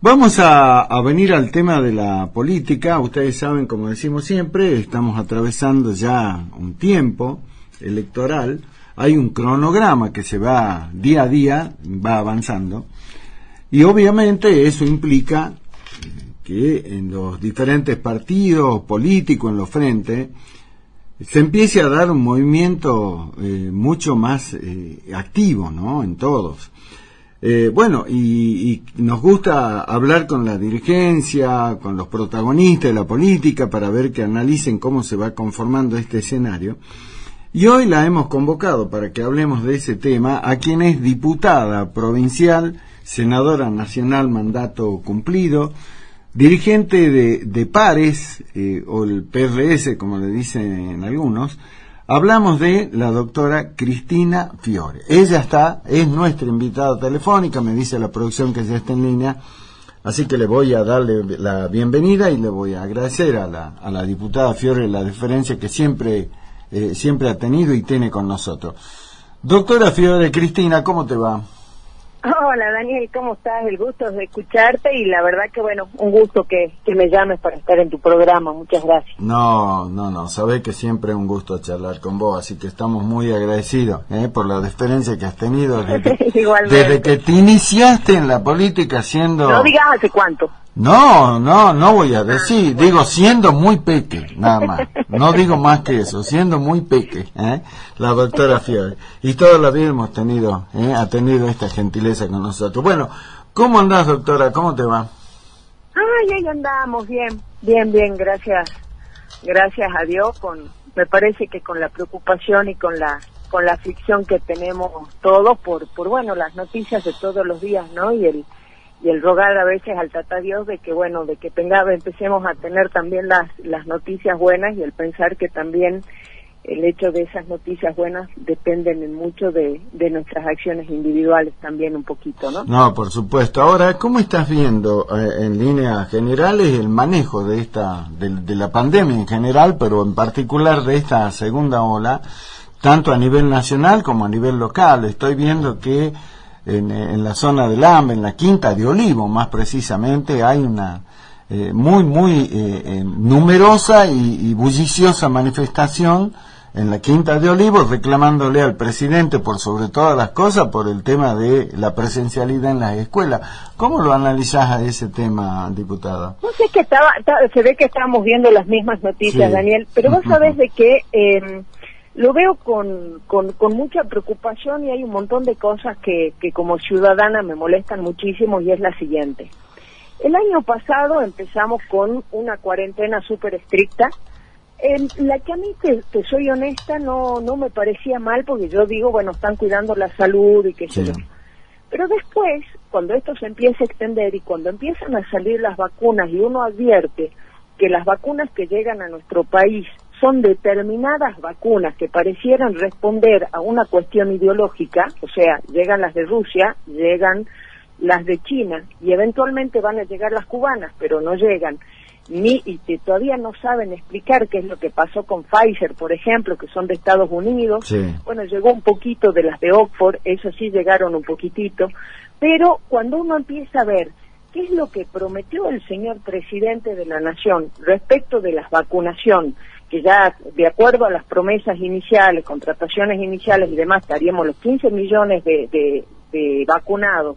Vamos a venir al tema de la política. Ustedes saben, como decimos siempre, estamos atravesando ya un tiempo electoral. Hay un cronograma que se va día a día, va avanzando. Y obviamente eso implica que en los diferentes partidos políticos, en los frentes, se empiece a dar un movimiento mucho más activo, ¿no? En todos. Y nos gusta hablar con la dirigencia, con los protagonistas de la política, para ver que analicen cómo se va conformando este escenario. Y hoy la hemos convocado para que hablemos de ese tema a quien es diputada provincial, senadora nacional, mandato cumplido, dirigente de Pares, o el PRS, como le dicen algunos. Hablamos de la doctora Cristina Fiore. Ella es nuestra invitada telefónica, me dice la producción que ya está en línea, así que le voy a darle la bienvenida y le voy a agradecer a la diputada Fiore la deferencia que siempre ha tenido y tiene con nosotros. Doctora Fiore, Cristina, ¿cómo te va? Hola Daniel, ¿cómo estás? El gusto de escucharte y la verdad que bueno, un gusto que me llames para estar en tu programa, muchas gracias. No, sabés que siempre es un gusto charlar con vos, así que estamos muy agradecidos por la deferencia que has tenido desde que te iniciaste en la política siendo... No digas hace cuánto. No voy a decir, digo siendo muy peque, nada más, no digo más que eso, siendo muy peque, la doctora Fiore, y toda la vida hemos tenido, ha tenido esta gentileza con nosotros. Bueno, ¿cómo andás, doctora? ¿Cómo te va? Ahí andamos, bien, gracias a Dios, me parece que con la preocupación y con la aflicción que tenemos todos por las noticias de todos los días, ¿no? Y el rogar a veces al Tata Dios de que empecemos a tener también las noticias buenas, y el pensar que también el hecho de esas noticias buenas dependen en mucho de nuestras acciones individuales también un poquito, ¿no? No, por supuesto. Ahora, ¿cómo estás viendo en líneas generales el manejo de la pandemia en general, pero en particular de esta segunda ola, tanto a nivel nacional como a nivel local? Estoy viendo que en la zona del AMBE, en la Quinta de Olivo más precisamente, hay una muy numerosa y bulliciosa manifestación en la Quinta de Olivo reclamándole al presidente por sobre todas las cosas por el tema de la presencialidad en las escuelas. ¿Cómo lo analizás a ese tema, diputada? No sé, que se ve que estábamos viendo las mismas noticias, sí, Daniel, pero vos sabés de que lo veo con mucha preocupación, y hay un montón de cosas que como ciudadana me molestan muchísimo, y es la siguiente. El año pasado empezamos con una cuarentena súper estricta, la que a mí, te soy honesta, no me parecía mal, porque yo digo, bueno, están cuidando la salud y qué sé yo. Pero después, cuando esto se empieza a extender y cuando empiezan a salir las vacunas y uno advierte que las vacunas que llegan a nuestro país son determinadas vacunas que parecieran responder a una cuestión ideológica, o sea, llegan las de Rusia, llegan las de China y eventualmente van a llegar las cubanas, pero no llegan y que todavía no saben explicar qué es lo que pasó con Pfizer, por ejemplo, que son de Estados Unidos. Sí. Bueno, llegó un poquito de las de Oxford, eso sí llegaron un poquitito, pero cuando uno empieza a ver qué es lo que prometió el señor presidente de la Nación respecto de la vacunación, que ya de acuerdo a las promesas iniciales, contrataciones iniciales y demás, estaríamos los 15 millones de vacunados,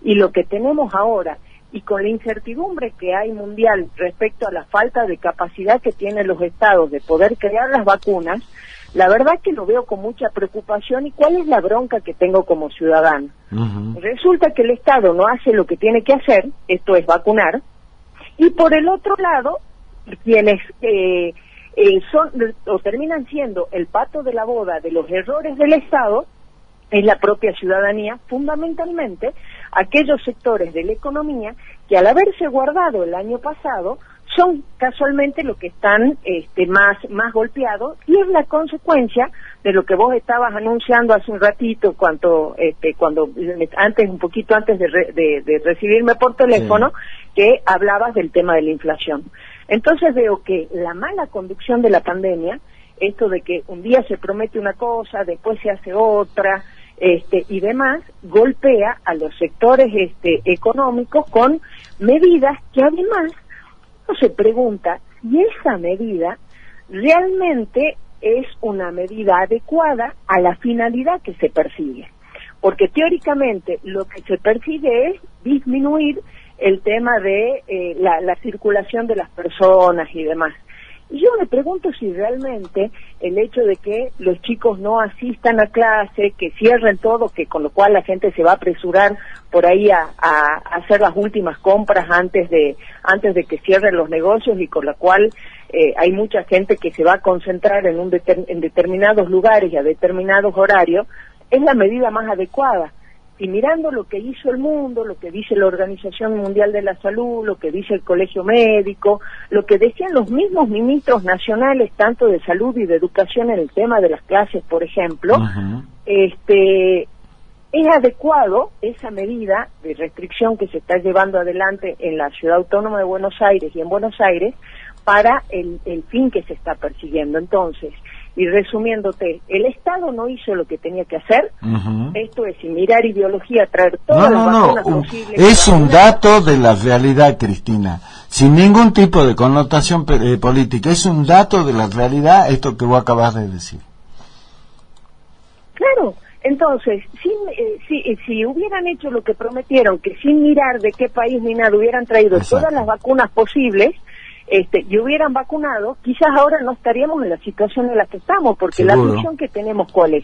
y lo que tenemos ahora, y con la incertidumbre que hay mundial respecto a la falta de capacidad que tienen los estados de poder crear las vacunas, la verdad que lo veo con mucha preocupación. ¿Y cuál es la bronca que tengo como ciudadano? Resulta que el Estado no hace lo que tiene que hacer, esto es vacunar, y por el otro lado, quienes son o terminan siendo el pato de la boda de los errores del Estado es la propia ciudadanía, fundamentalmente aquellos sectores de la economía que al haberse guardado el año pasado son casualmente los que están más golpeados, y es la consecuencia de lo que vos estabas anunciando hace un ratito cuando un poquito antes de recibirme por teléfono, sí, que hablabas del tema de la inflación. Entonces veo que la mala conducción de la pandemia, esto de que un día se promete una cosa, después se hace otra, y demás, golpea a los sectores económicos con medidas que además uno se pregunta si esa medida realmente es una medida adecuada a la finalidad que se persigue. Porque teóricamente lo que se persigue es disminuir el tema de la circulación de las personas y demás. Y yo me pregunto si realmente el hecho de que los chicos no asistan a clase, que cierren todo, que con lo cual la gente se va a apresurar por ahí a hacer las últimas compras antes de que cierren los negocios, y con la cual hay mucha gente que se va a concentrar en determinados lugares y a determinados horarios, es la medida más adecuada. Y mirando lo que hizo el mundo, lo que dice la Organización Mundial de la Salud, lo que dice el Colegio Médico, lo que decían los mismos ministros nacionales, tanto de salud y de educación en el tema de las clases, por ejemplo, es adecuado esa medida de restricción que se está llevando adelante en la Ciudad Autónoma de Buenos Aires y en Buenos Aires para el fin que se está persiguiendo. Entonces, y resumiéndote, el Estado no hizo lo que tenía que hacer. Esto es, sin mirar ideología, traer todas las vacunas posibles. Es un dato de la realidad, Cristina, sin ningún tipo de connotación política. Es un dato de la realidad esto que vos acabas de decir. Claro. Entonces, si hubieran hecho lo que prometieron, que sin mirar de qué país ni nada hubieran traído todas las vacunas posibles, y hubieran vacunado, quizás ahora no estaríamos en la situación en la que estamos, porque la aflicción que tenemos, ¿cuál es?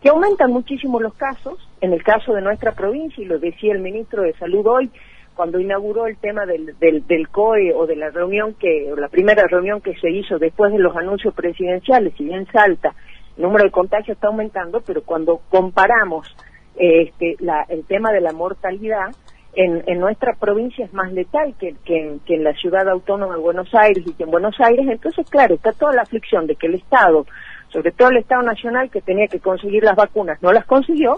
Que aumentan muchísimo los casos, en el caso de nuestra provincia, y lo decía el ministro de Salud hoy, cuando inauguró el tema del COE, o de la primera reunión que se hizo después de los anuncios presidenciales, si bien Salta, el número de contagios está aumentando, pero cuando comparamos el tema de la mortalidad, en nuestra provincia es más letal que en la Ciudad Autónoma de Buenos Aires, y que en Buenos Aires, entonces claro, está toda la aflicción de que el Estado, sobre todo el Estado Nacional, que tenía que conseguir las vacunas, no las consiguió,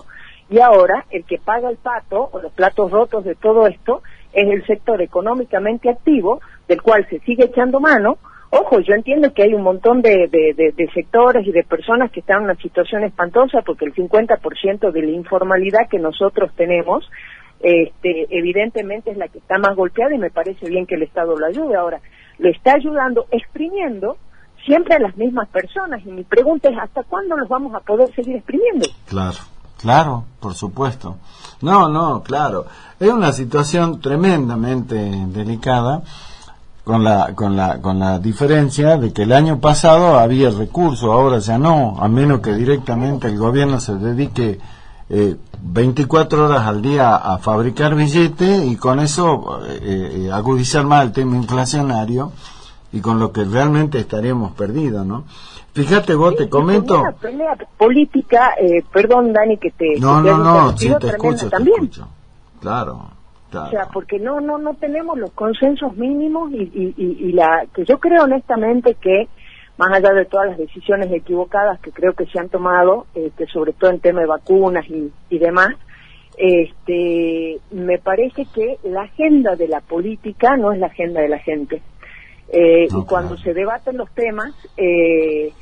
y ahora el que paga el pato, o los platos rotos de todo esto, es el sector económicamente activo, del cual se sigue echando mano. Ojo, yo entiendo que hay un montón de sectores y de personas que están en una situación espantosa, porque el 50% de la informalidad que nosotros tenemos, evidentemente es la que está más golpeada, y me parece bien que el Estado lo ayude. Ahora, lo está ayudando exprimiendo siempre a las mismas personas, y mi pregunta es, ¿hasta cuándo los vamos a poder seguir exprimiendo? Claro, por supuesto. No, claro. Es una situación tremendamente delicada, con la diferencia de que el año pasado había recursos, ahora ya no, a menos que directamente el gobierno se dedique 24 horas al día a fabricar billetes, y con eso agudizar más el tema inflacionario, y con lo que realmente estaríamos perdidos, ¿no? Fíjate vos, te comento... Una pelea política, perdón Dani que te... No, sí, te escucho. Claro. O sea, porque no tenemos los consensos mínimos, y que yo creo honestamente que, más allá de todas las decisiones equivocadas que creo que se han tomado, sobre todo en tema de vacunas y demás, me parece que la agenda de la política no es la agenda de la gente. Y cuando se debaten los temas que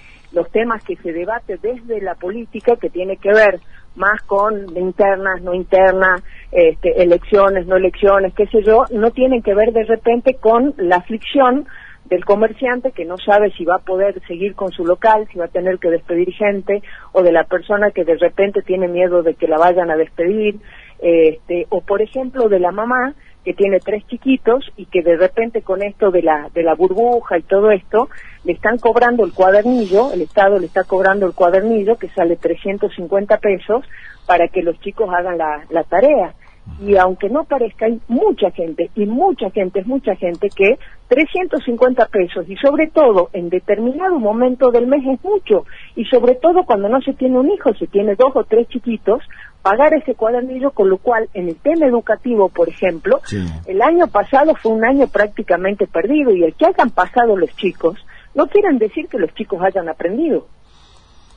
se debate desde la política, que tiene que ver más con internas, no internas, elecciones, no elecciones, qué sé yo, no tienen que ver de repente con la aflicción del comerciante que no sabe si va a poder seguir con su local, si va a tener que despedir gente, o de la persona que de repente tiene miedo de que la vayan a despedir, o por ejemplo de la mamá que tiene 3 chiquitos y que de repente con esto de la burbuja y todo esto, le están cobrando el cuadernillo, el Estado le está cobrando el cuadernillo que sale 350 pesos para que los chicos hagan la tarea. Y aunque no parezca, hay mucha gente que 350 pesos, y sobre todo en determinado momento del mes, es mucho, y sobre todo cuando no se tiene un hijo, se tiene 2 o 3 chiquitos, pagar ese cuadernillo, con lo cual en el tema educativo, por ejemplo, el año pasado fue un año prácticamente perdido, y el que hayan pasado los chicos no quieren decir que los chicos hayan aprendido,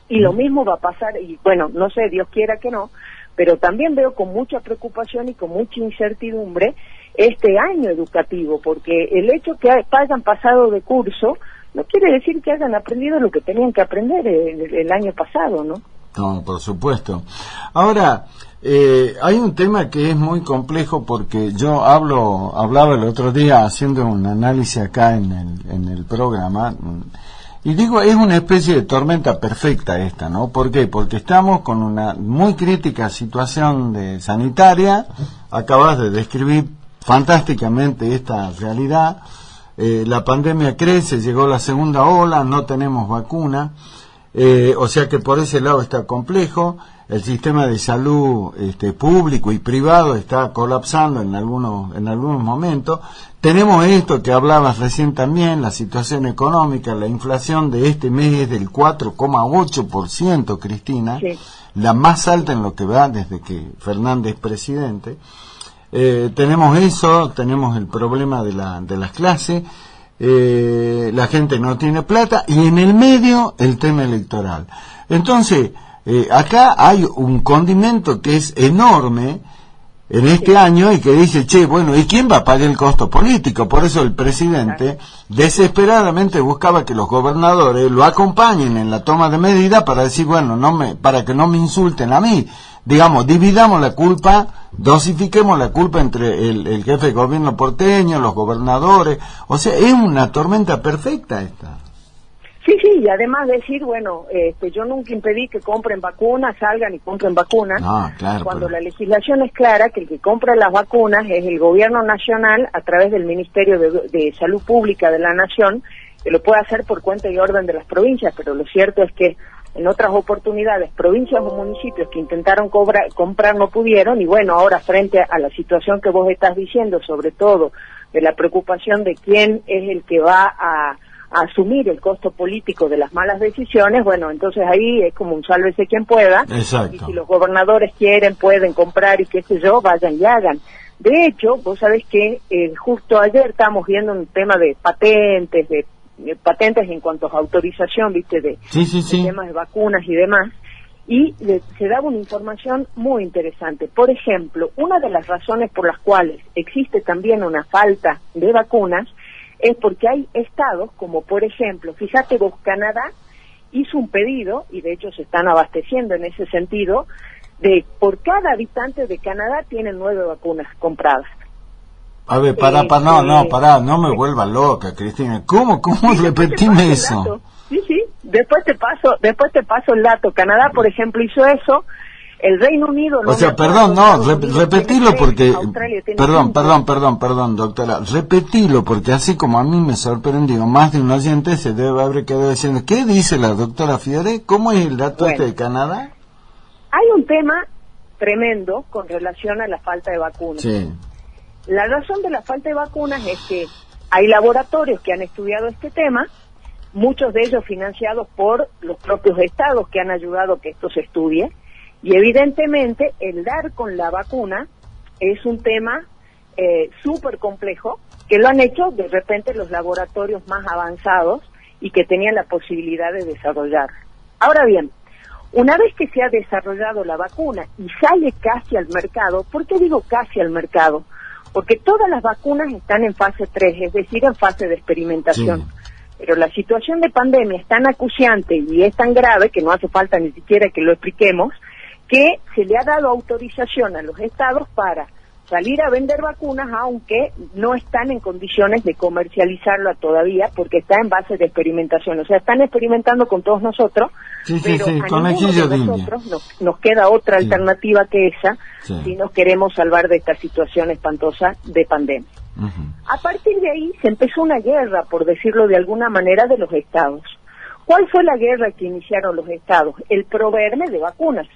y lo mismo va a pasar, y bueno, no sé, Dios quiera que no, pero también veo con mucha preocupación y con mucha incertidumbre este año educativo, porque el hecho que hayan pasado de curso no quiere decir que hayan aprendido lo que tenían que aprender el año pasado, ¿no? No, por supuesto. Ahora, hay un tema que es muy complejo porque yo hablaba el otro día haciendo un análisis acá en el programa, y digo, es una especie de tormenta perfecta esta, ¿no? ¿Por qué? Porque estamos con una muy crítica situación sanitaria, acabas de describir fantásticamente esta realidad, la pandemia crece, llegó la segunda ola, no tenemos vacuna, o sea que por ese lado está complejo, el sistema de salud público y privado está colapsando en algunos momentos. Tenemos esto que hablabas recién también, la situación económica, la inflación de este mes es del 4,8%, Cristina, sí, la más alta en lo que va desde que Fernández es presidente. Tenemos eso, tenemos el problema de las clases, la gente no tiene plata, y en el medio el tema electoral. Entonces, acá hay un condimento que es enorme en este año y que dice, che, bueno, ¿y quién va a pagar el costo político? Por eso el presidente desesperadamente buscaba que los gobernadores lo acompañen en la toma de medidas para decir, bueno, para que no me insulten a mí. Digamos, dividamos la culpa, dosifiquemos la culpa entre el jefe de gobierno porteño, los gobernadores. O sea, es una tormenta perfecta esta. Sí, y además decir, bueno, yo nunca impedí que compren vacunas, salgan y compren vacunas, claro, cuando la legislación es clara que el que compra las vacunas es el gobierno nacional a través del Ministerio de Salud Pública de la Nación, que lo puede hacer por cuenta y orden de las provincias, pero lo cierto es que en otras oportunidades, provincias o municipios que intentaron comprar no pudieron, y bueno, ahora frente a la situación que vos estás diciendo, sobre todo de la preocupación de quién es el que va a asumir el costo político de las malas decisiones, bueno, entonces ahí es como un sálvese quien pueda. Exacto. Y si los gobernadores quieren, pueden comprar y qué sé yo, vayan y hagan. De hecho, vos sabés que justo ayer estábamos viendo un tema de patentes en cuanto a autorización, viste, de temas de vacunas y demás, y se daba una información muy interesante. Por ejemplo, una de las razones por las cuales existe también una falta de vacunas es porque hay estados, como por ejemplo, fíjate vos, Canadá hizo un pedido, y de hecho se están abasteciendo en ese sentido, de por cada habitante de Canadá tienen 9 vacunas compradas. A ver, no me vuelva loca, Cristina. ¿Cómo repetime eso? Sí, después te paso el dato. Canadá, por ejemplo, hizo eso. El Reino Unido... repetilo porque... Perdón, doctora. Repetilo porque así como a mí me sorprendió, más de un oyente se debe haber quedado diciendo, ¿qué dice la doctora Fiore? ¿Cómo es el dato de Canadá? Hay un tema tremendo con relación a la falta de vacunas. Sí. La razón de la falta de vacunas es que hay laboratorios que han estudiado este tema, muchos de ellos financiados por los propios estados que han ayudado a que esto se estudie, y evidentemente el dar con la vacuna es un tema súper complejo, que lo han hecho de repente los laboratorios más avanzados y que tenían la posibilidad de desarrollar. Ahora bien, una vez que se ha desarrollado la vacuna y sale casi al mercado, ¿por qué digo casi al mercado? Porque todas las vacunas están en fase 3, es decir, en fase de experimentación. Sí. Pero la situación de pandemia es tan acuciante y es tan grave que no hace falta ni siquiera que lo expliquemos, que se le ha dado autorización a los estados para salir a vender vacunas, aunque no están en condiciones de comercializarla todavía, porque está en base de experimentación. O sea, están experimentando con todos nosotros, pero a ninguno de nosotros nos queda otra alternativa que esa, si nos queremos salvar de esta situación espantosa de pandemia. A partir de ahí se empezó una guerra, por decirlo de alguna manera, de los estados. ¿Cuál fue la guerra que iniciaron los estados? El proveerme de vacunas.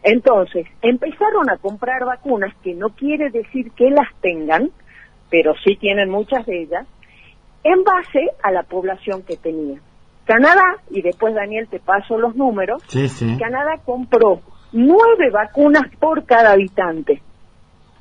Entonces, empezaron a comprar vacunas, que no quiere decir que las tengan, pero sí tienen muchas de ellas, en base a la población que tenía. Canadá, y después Daniel te paso los números, Canadá compró 9 vacunas por cada habitante.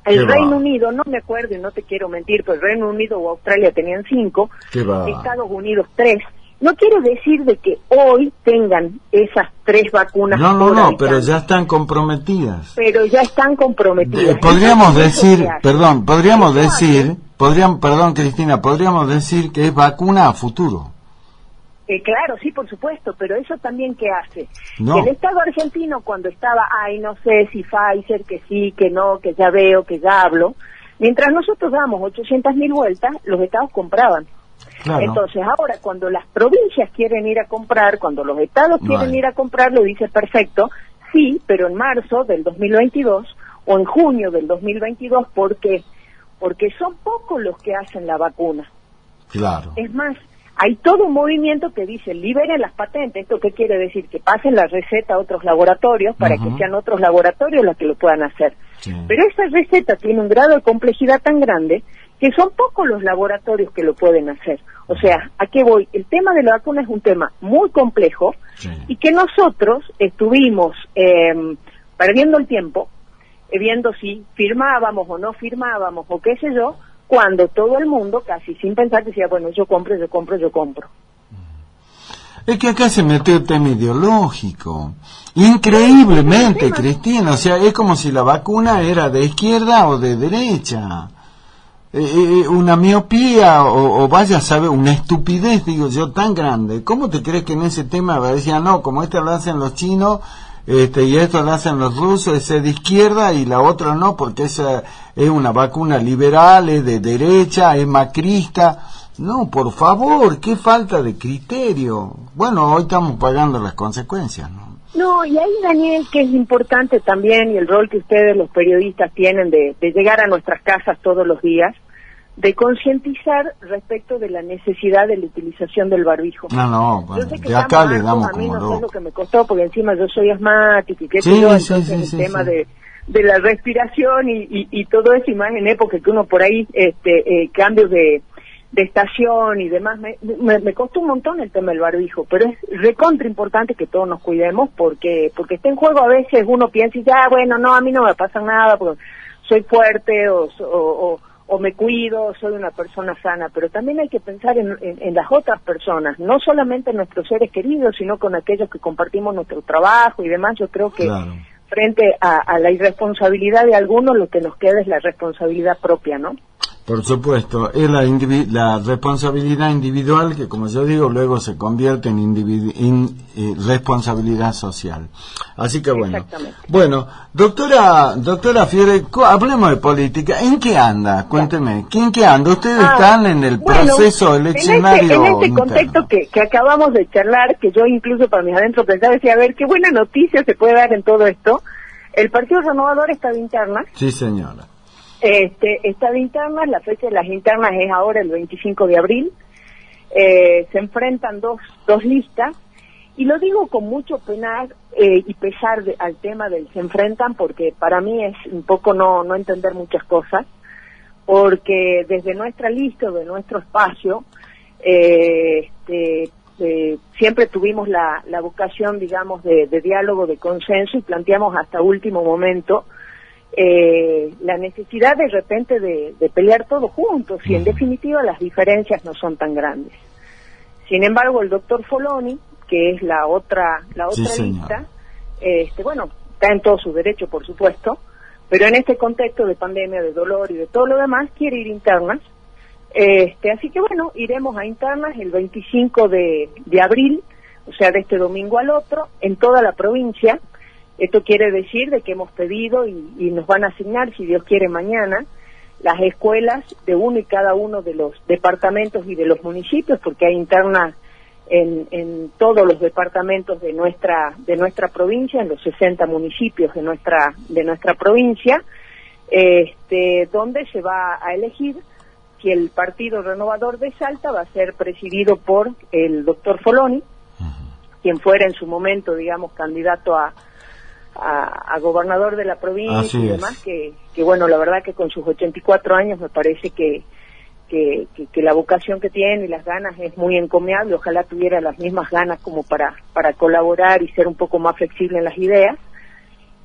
El Reino Unido, no me acuerdo y no te quiero mentir, pero el Reino Unido o Australia tenían 5, Estados Unidos 3. No quiere decir de que hoy tengan esas 3 vacunas. No, pero ya están comprometidas. Podríamos decir, Cristina, podríamos decir que es vacuna a futuro. Claro, sí, por supuesto, pero eso también, ¿qué hace? No. Que el Estado argentino, cuando estaba, no sé si Pfizer, que sí, que no, que ya veo, que ya hablo, mientras nosotros damos 800.000 vueltas, los estados compraban. Claro. Entonces, ahora, cuando las provincias quieren ir a comprar, cuando los estados quieren ir a comprar, lo dice perfecto, sí, pero en marzo del 2022 o en junio del 2022, ¿por qué? Porque son pocos los que hacen la vacuna. Claro. Es más, hay todo un movimiento que dice, liberen las patentes. ¿Esto qué quiere decir? Que pasen la receta a otros laboratorios para que sean otros laboratorios los que lo puedan hacer. Sí. Pero esa receta tiene un grado de complejidad tan grande que son pocos los laboratorios que lo pueden hacer. O sea, ¿a qué voy? El tema de la vacuna es un tema muy complejo y que nosotros estuvimos perdiendo el tiempo, viendo si firmábamos o no firmábamos o qué sé yo, cuando todo el mundo, casi sin pensar, decía, bueno, yo compro. Es que acá se metió el tema ideológico. Increíblemente, Cristina. O sea, es como si la vacuna era de izquierda o de derecha. Una miopía o vaya a saber, una estupidez, digo yo, tan grande. ¿Cómo te crees que en ese tema decía, no, como esta lo hacen los chinos, y esto lo hacen los rusos, ese es de izquierda y la otra no, porque esa es una vacuna liberal, es de derecha, es macrista? No, por favor, qué falta de criterio. Bueno, hoy estamos pagando las consecuencias, ¿no? No, y ahí, Daniel, que es importante también, y el rol que ustedes, los periodistas, tienen de llegar a nuestras casas todos los días, de concientizar respecto de la necesidad de la utilización del barbijo. No, bueno, de acá le damos a mí como no loco. sé lo que me costó, porque encima yo soy asmático y qué sé Sí, yo, sí, entonces sí, el tema sí. de la respiración y todo eso, y más en época que uno por ahí, cambios de estación y demás, me costó un montón el tema del barbijo, pero es recontra importante que todos nos cuidemos porque está en juego. A veces uno piensa y ya, bueno, no, a mí no me pasa nada porque soy fuerte o me cuido, soy una persona sana, pero también hay que pensar en las otras personas, no solamente en nuestros seres queridos, sino con aquellos que compartimos nuestro trabajo y demás. Yo creo que frente a la irresponsabilidad de algunos, lo que nos queda es la responsabilidad propia, ¿no? Por supuesto, es la responsabilidad individual que, como yo digo, luego se convierte en responsabilidad social. Así que bueno, doctora Fiore, hablemos de política. ¿En qué anda? Cuénteme, ¿en qué anda? Ustedes están en el proceso eleccionario. En este contexto que acabamos de charlar, que yo incluso para mis adentro pensaba, decía, a ver, qué buena noticia se puede dar en todo esto. El Partido Renovador está de interna. Sí, señora. Está de internas, la fecha de las internas es ahora el 25 de abril, se enfrentan dos listas, y lo digo con mucho penar y pesar al tema del se enfrentan, porque para mí es un poco no entender muchas cosas, porque desde nuestra lista, de nuestro espacio, siempre tuvimos la vocación, digamos, de diálogo, de consenso, y planteamos hasta último momento la necesidad de repente de pelear todos juntos, y en definitiva las diferencias no son tan grandes. Sin embargo, el doctor Foloni, que es la otra lista, está en todo su derecho, por supuesto, pero en este contexto de pandemia, de dolor y de todo lo demás, quiere ir internas. Así que bueno, iremos a internas el 25 de abril, o sea, de este domingo al otro, en toda la provincia. Esto quiere decir de que hemos pedido y nos van a asignar, si Dios quiere, mañana, las escuelas de uno y cada uno de los departamentos y de los municipios, porque hay internas en todos los departamentos de nuestra provincia, en los 60 municipios de nuestra provincia, donde se va a elegir si el Partido Renovador de Salta va a ser presidido por el doctor Foloni, quien fuera en su momento, digamos, candidato a gobernador de la provincia y demás, que bueno, la verdad que con sus 84 años me parece que la vocación que tiene y las ganas es muy encomiable. Ojalá tuviera las mismas ganas como para colaborar y ser un poco más flexible en las ideas.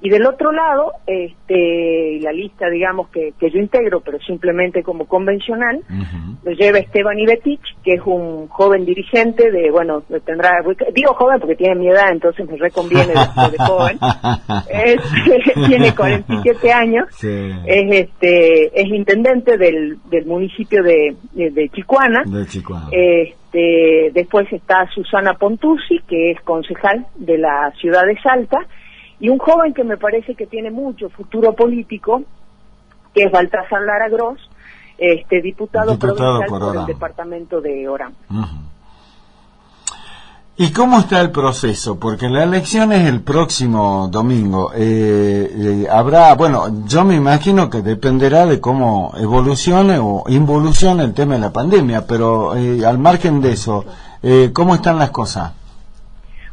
Y del otro lado, la lista, digamos, que yo integro, pero simplemente como convencional, lo lleva Esteban Ibetich, que es un joven dirigente digo joven porque tiene mi edad, entonces me reconviene de joven. Tiene 47 años, sí. Es intendente del municipio de Chicoana. De Chicoana. Después está Susana Pontuzzi, que es concejal de la ciudad de Salta, y un joven que me parece que tiene mucho futuro político, que es Baltasar Lara Gross, diputado provincial por el departamento de Orán. ¿Y cómo está el proceso? Porque la elección es el próximo domingo. Yo me imagino que dependerá de cómo evolucione o involucione el tema de la pandemia, pero al margen de eso, ¿cómo están las cosas?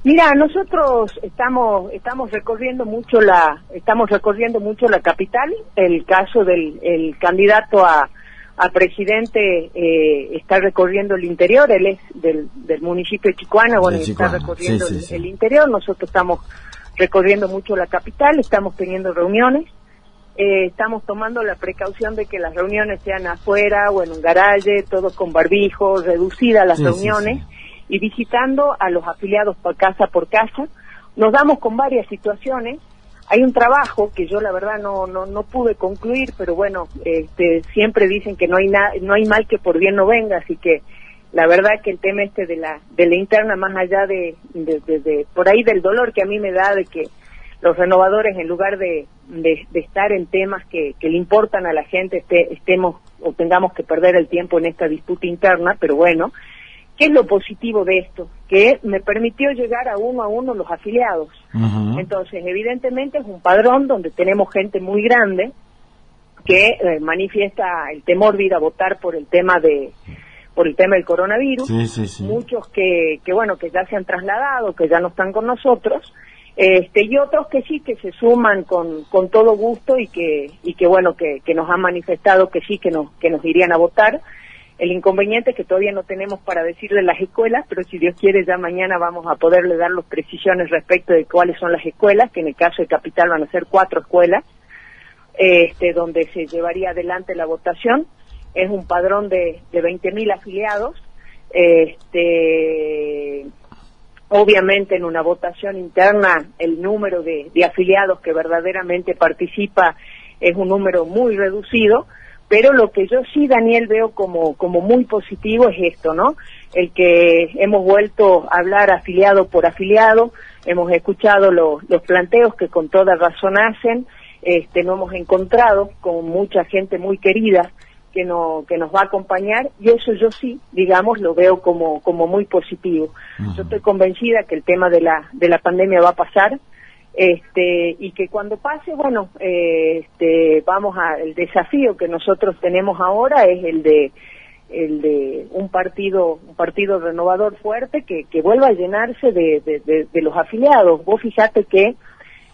Mira, nosotros estamos recorriendo mucho la capital. El caso del candidato a presidente está recorriendo el interior. Él es del municipio de Chicoana, está recorriendo el interior. Nosotros estamos recorriendo mucho la capital, estamos teniendo reuniones, estamos tomando la precaución de que las reuniones sean afuera o en un garaje, todos con barbijo, reducidas las reuniones. Y visitando a los afiliados casa por casa. Nos damos con varias situaciones. Hay un trabajo que yo la verdad no pude concluir, pero bueno, siempre dicen que no hay mal que por bien no venga, así que la verdad que el tema de la interna, más allá de por ahí del dolor que a mí me da de que los renovadores, en lugar de estar en temas que le importan a la gente, estemos o tengamos que perder el tiempo en esta disputa interna, pero bueno, ¿qué es lo positivo de esto? Que me permitió llegar a uno los afiliados. Entonces, evidentemente es un padrón donde tenemos gente muy grande que manifiesta el temor de ir a votar por el tema del coronavirus. Muchos que ya se han trasladado, que ya no están con nosotros, y otros que sí, que se suman con todo gusto y que nos han manifestado que sí, que nos irían a votar. El inconveniente es que todavía no tenemos para decir de las escuelas, pero si Dios quiere ya mañana vamos a poderle dar las precisiones respecto de cuáles son las escuelas, que en el caso de Capital van a ser 4 escuelas, donde se llevaría adelante la votación. Es un padrón de 20.000 afiliados. Obviamente en una votación interna el número de afiliados que verdaderamente participa es un número muy reducido. Pero lo que yo sí, Daniel, veo como muy positivo es esto, ¿no? El que hemos vuelto a hablar afiliado por afiliado, hemos escuchado los planteos que con toda razón hacen, nos hemos encontrado con mucha gente muy querida que nos va a acompañar, y eso yo sí, digamos, lo veo como muy positivo. Yo estoy convencida que el tema de la pandemia va a pasar, y que cuando pase, el desafío que nosotros tenemos ahora es el de un partido renovador fuerte que vuelva a llenarse de los afiliados. Vos fijate que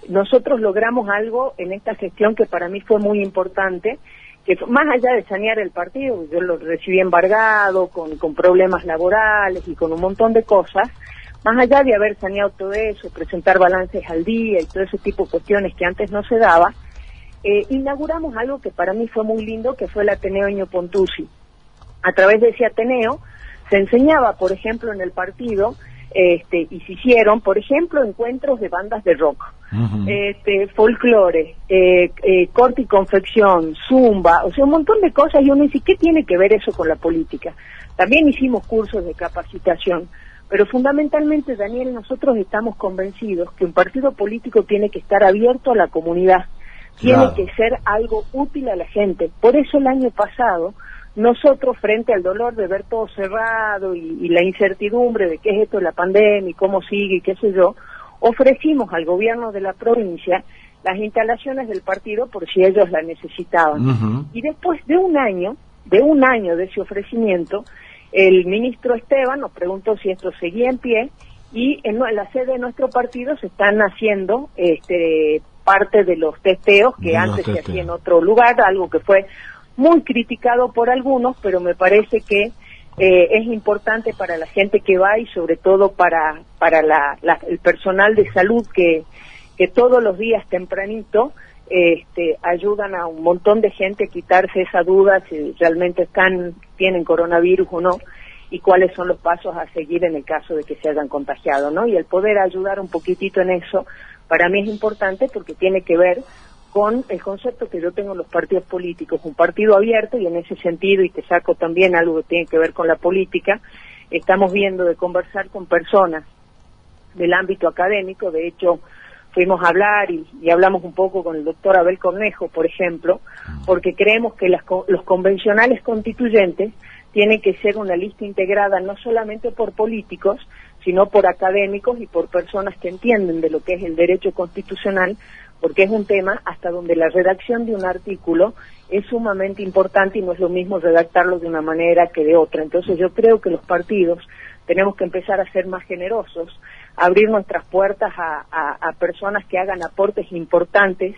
nosotros logramos algo en esta gestión que para mí fue muy importante, que más allá de sanear el partido, yo lo recibí embargado, con problemas laborales y con un montón de cosas. Más allá de haber saneado todo eso, presentar balances al día y todo ese tipo de cuestiones que antes no se daba, inauguramos algo que para mí fue muy lindo, que fue el Ateneo Ño Pontuzzi. A través de ese Ateneo se enseñaba, por ejemplo, en el partido, y se hicieron, por ejemplo, encuentros de bandas de rock, folclore, corte y confección, zumba, o sea, un montón de cosas, y uno dice, ¿qué tiene que ver eso con la política? También hicimos cursos de capacitación. Pero fundamentalmente, Daniel, nosotros estamos convencidos que un partido político tiene que estar abierto a la comunidad, tiene que ser algo útil a la gente. Por eso el año pasado, nosotros, frente al dolor de ver todo cerrado y la incertidumbre de qué es esto de la pandemia y cómo sigue y qué sé yo, ofrecimos al gobierno de la provincia las instalaciones del partido por si ellos la necesitaban. Y después de un año de ese ofrecimiento, el ministro Esteban nos preguntó si esto seguía en pie, y en la sede de nuestro partido se están haciendo parte de los testeos que antes se hacía en otro lugar, algo que fue muy criticado por algunos, pero me parece que es importante para la gente que va y sobre todo para el personal de salud que que todos los días tempranito ayudan a un montón de gente a quitarse esa duda si realmente tienen coronavirus o no, y cuáles son los pasos a seguir en el caso de que se hayan contagiado, ¿no? Y el poder ayudar un poquitito en eso, para mí es importante porque tiene que ver con el concepto que yo tengo en los partidos políticos, un partido abierto, y en ese sentido, y te saco también algo que tiene que ver con la política, estamos viendo de conversar con personas del ámbito académico. De hecho, fuimos a hablar y hablamos un poco con el doctor Abel Cornejo, por ejemplo, porque creemos que los convencionales constituyentes tienen que ser una lista integrada no solamente por políticos, sino por académicos y por personas que entienden de lo que es el derecho constitucional, porque es un tema hasta donde la redacción de un artículo es sumamente importante y no es lo mismo redactarlo de una manera que de otra. Entonces yo creo que los partidos tenemos que empezar a ser más generosos, abrir nuestras puertas a personas que hagan aportes importantes,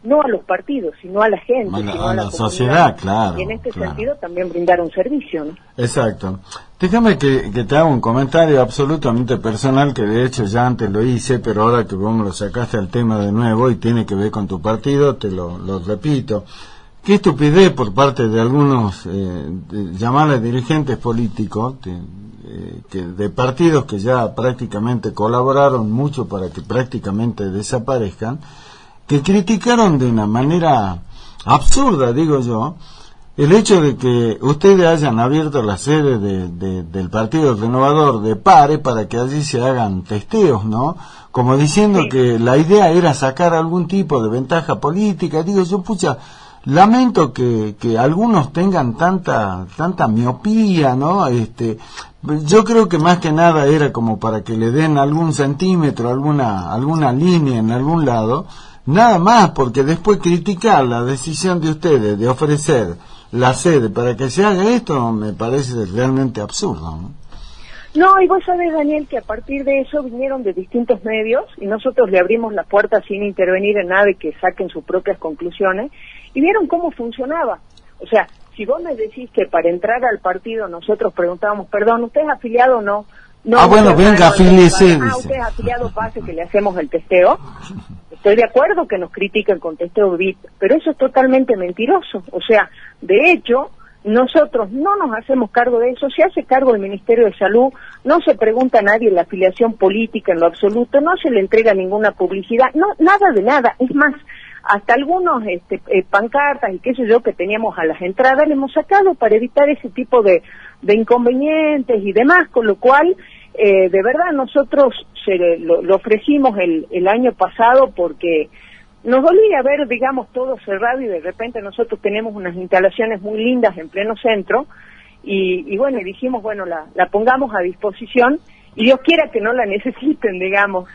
no a los partidos, sino a la gente, sino a la sociedad, claro. Y en este sentido también brindar un servicio, ¿no? Exacto. Déjame que te haga un comentario absolutamente personal, que de hecho ya antes lo hice, pero ahora que vos me lo sacaste al tema de nuevo y tiene que ver con tu partido, te lo repito. Qué estupidez por parte de algunos llamarles dirigentes políticos de partidos que ya prácticamente colaboraron mucho para que prácticamente desaparezcan, que criticaron de una manera absurda, digo yo, el hecho de que ustedes hayan abierto la sede del Partido Renovador de Pare para que allí se hagan testeos, ¿no? Como diciendo que la idea era sacar algún tipo de ventaja política. Digo yo, pucha, lamento que algunos tengan tanta miopía, ¿no? Yo creo que más que nada era como para que le den algún centímetro, alguna línea en algún lado, nada más, porque después criticar la decisión de ustedes de ofrecer la sede para que se haga esto me parece realmente absurdo, ¿no? No, y vos sabés, Daniel, que a partir de eso vinieron de distintos medios y nosotros le abrimos la puerta sin intervenir en nada y que saquen sus propias conclusiones y vieron cómo funcionaba. O sea, si vos me decís que para entrar al partido nosotros preguntábamos, perdón, ¿usted es afiliado o no? No, bueno, venga, afíliese. ¿Usted es afiliado? Pase que le hacemos el testeo. Estoy de acuerdo que nos critiquen con testeo VIP, pero eso es totalmente mentiroso. O sea, de hecho, nosotros no nos hacemos cargo de eso, se hace cargo el Ministerio de Salud, no se pregunta a nadie la afiliación política en lo absoluto, no se le entrega ninguna publicidad, no, nada de nada. Es más, hasta algunos pancartas y qué sé yo que teníamos a las entradas le hemos sacado para evitar ese tipo de inconvenientes y demás, con lo cual de verdad nosotros lo ofrecimos el año pasado porque nos dolía ver, digamos, todo cerrado y de repente nosotros tenemos unas instalaciones muy lindas en pleno centro y bueno, y dijimos, bueno, la pongamos a disposición y Dios quiera que no la necesiten, digamos,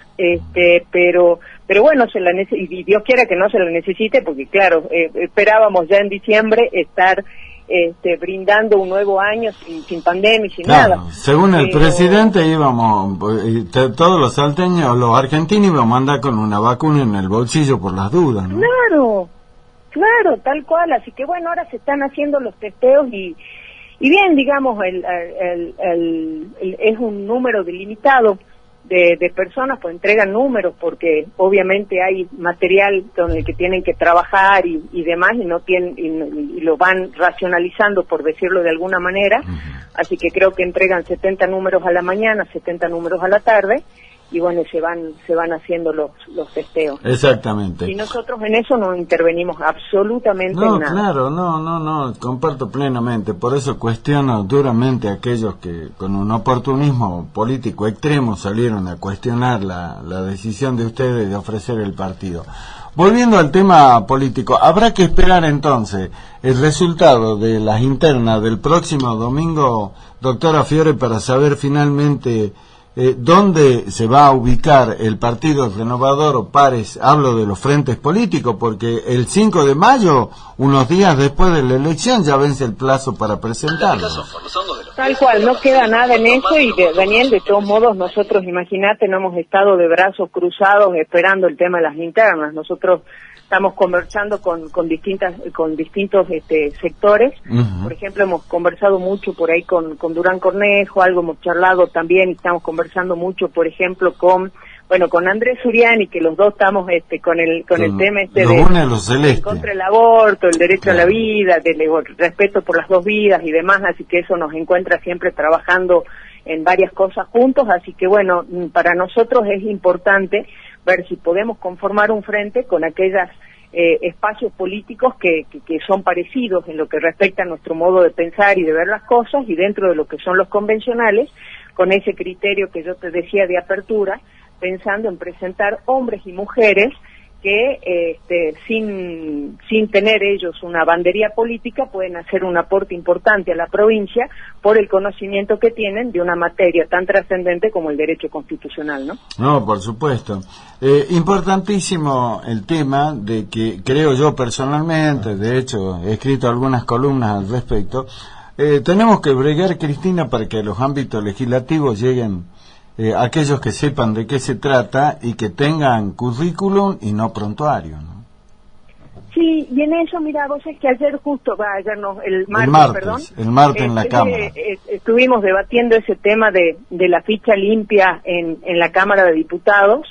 pero bueno, y Dios quiera que no se la necesite porque claro, esperábamos ya en diciembre estar brindando un nuevo año sin pandemia y sin nada. Según el presidente íbamos, todos los salteños, los argentinos íbamos a andar con una vacuna en el bolsillo por las dudas, ¿no? Claro, tal cual. Así que bueno, ahora se están haciendo los testeos y bien, digamos, es un número delimitado de personas, pues entregan números porque obviamente hay material con el que tienen que trabajar y demás y no tienen y lo van racionalizando, por decirlo de alguna manera. Así que creo que entregan 70 números a la mañana, 70 números a la tarde y bueno, se van haciendo los testeos. Exactamente. Y nosotros en eso no intervenimos absolutamente en nada. Claro, no, comparto plenamente. Por eso cuestiono duramente a aquellos que con un oportunismo político extremo salieron a cuestionar la decisión de ustedes de ofrecer el partido. Volviendo al tema político, habrá que esperar entonces el resultado de las internas del próximo domingo, doctora Fiore, para saber finalmente dónde se va a ubicar el Partido Renovador o Pares. Hablo de los frentes políticos, porque el 5 de mayo, unos días después de la elección, ya vence el plazo para presentarlo. Tal cual, no queda nada en eso y Daniel, de todos modos, nosotros, imagínate, no hemos estado de brazos cruzados esperando el tema de las internas. Nosotros estamos conversando con distintos sectores. Por ejemplo, hemos conversado mucho por ahí con Durán Cornejo, algo hemos charlado también, y estamos conversando mucho, por ejemplo, con bueno, con Andrés Uriani, que los dos estamos con el tema de contra el aborto, el derecho a la vida, del respeto por las dos vidas y demás, así que eso nos encuentra siempre trabajando en varias cosas juntos, así que bueno, para nosotros es importante ver si podemos conformar un frente con aquellas espacios políticos que son parecidos en lo que respecta a nuestro modo de pensar y de ver las cosas, y dentro de lo que son los convencionales, con ese criterio que yo te decía de apertura, pensando en presentar hombres y mujeres que sin tener ellos una bandería política pueden hacer un aporte importante a la provincia por el conocimiento que tienen de una materia tan trascendente como el derecho constitucional, ¿no? No, por supuesto. Importantísimo el tema de que creo yo personalmente, de hecho he escrito algunas columnas al respecto, tenemos que bregar, Cristina, para que a los ámbitos legislativos lleguen aquellos que sepan de qué se trata y que tengan currículum y no prontuario, ¿no? Sí, y en eso, mira, vos es que ayer justo, el martes en la Cámara. Estuvimos debatiendo ese tema de la ficha limpia en la Cámara de Diputados,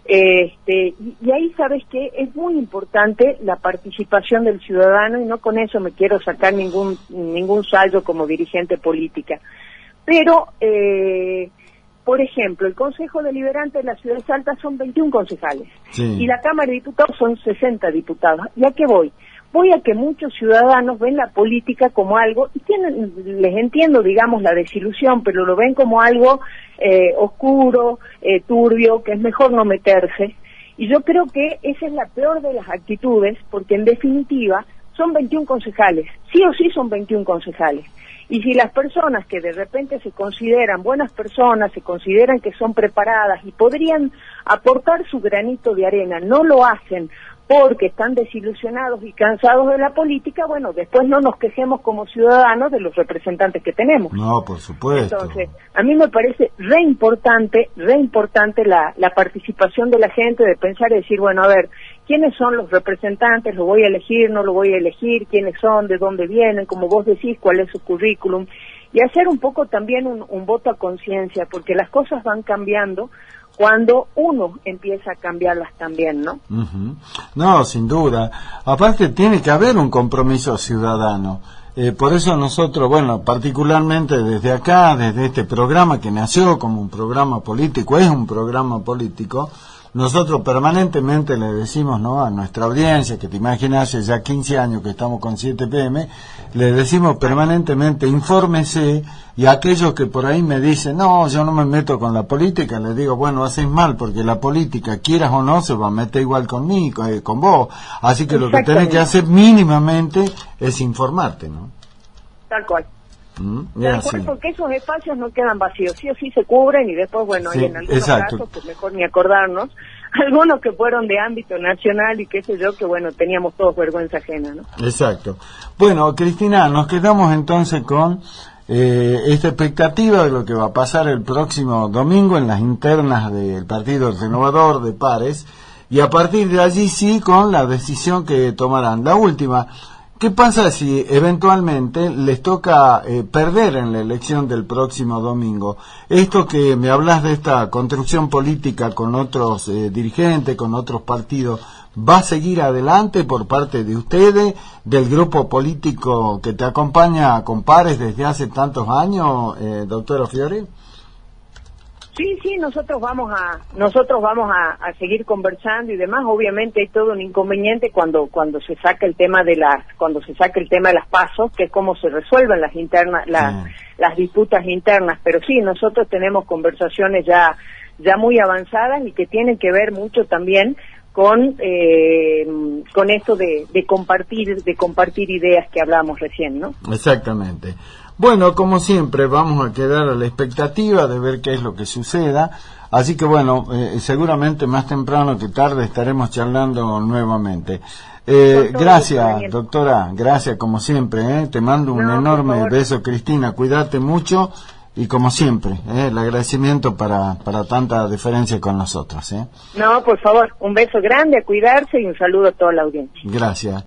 y ahí sabes que es muy importante la participación del ciudadano, y no con eso me quiero sacar ningún saldo como dirigente política, pero por ejemplo, el Consejo Deliberante de la Ciudad de Salta son 21 concejales, sí, y la Cámara de Diputados son 60 diputados. ¿Y a qué voy? Voy a que muchos ciudadanos ven la política como algo, y les entiendo, digamos, la desilusión, pero lo ven como algo oscuro, turbio, que es mejor no meterse. Y yo creo que esa es la peor de las actitudes, porque en definitiva son 21 concejales, sí o sí son 21 concejales. Y si las personas que de repente se consideran buenas personas, se consideran que son preparadas y podrían aportar su granito de arena, no lo hacen porque están desilusionados y cansados de la política, bueno, después no nos quejemos como ciudadanos de los representantes que tenemos. No, por supuesto. Entonces, a mí me parece re importante la participación de la gente, de pensar y decir, bueno, a ver, ¿quiénes son los representantes? ¿Lo voy a elegir? ¿No lo voy a elegir? ¿Quiénes son? ¿De dónde vienen? Como vos decís, ¿cuál es su currículum? Y hacer un poco también un voto a conciencia, porque las cosas van cambiando cuando uno empieza a cambiarlas también, ¿no? Uh-huh. No, sin duda. Aparte tiene que haber un compromiso ciudadano. Por eso nosotros, bueno, particularmente desde acá, desde este programa que nació como un programa político, es un programa político, nosotros permanentemente le decimos, ¿no?, a nuestra audiencia, que te imaginas, hace ya 15 años que estamos con 7PM, le decimos permanentemente, infórmese, y a aquellos que por ahí me dicen, no, yo no me meto con la política, les digo, bueno, hacéis mal, porque la política, quieras o no, se va a meter igual conmigo, con vos, así que lo que tenés que hacer mínimamente es informarte, ¿no? Tal cual. Porque esos espacios no quedan vacíos, sí o sí se cubren, y después, bueno, sí, hay en algunos casos, pues mejor ni acordarnos, algunos que fueron de ámbito nacional y qué sé yo, que bueno, teníamos todos vergüenza ajena, ¿no? Exacto. Bueno, Cristina, nos quedamos entonces con esta expectativa de lo que va a pasar el próximo domingo en las internas del Partido Renovador de Pares, y a partir de allí sí con la decisión que tomarán. La última, ¿qué pasa si eventualmente les toca perder en la elección del próximo domingo? Esto que me hablas de esta construcción política con otros dirigentes, con otros partidos, ¿va a seguir adelante por parte de ustedes, del grupo político que te acompaña con Pares desde hace tantos años, doctora Fiore? Sí, nosotros vamos a seguir conversando y demás. Obviamente hay todo un inconveniente cuando se saca el tema de las PASO, que es cómo se resuelven las disputas internas, pero sí, nosotros tenemos conversaciones ya muy avanzadas y que tienen que ver mucho también con esto de compartir ideas que hablamos recién, ¿no? Exactamente. Bueno, como siempre, vamos a quedar a la expectativa de ver qué es lo que suceda. Así que bueno, seguramente más temprano que tarde estaremos charlando nuevamente. Gracias, doctora, gracias como siempre. Te mando un enorme beso, Cristina. Cuídate mucho y como siempre, el agradecimiento para tanta diferencia con nosotros. No, por favor, un beso grande, a cuidarse y un saludo a toda la audiencia. Gracias.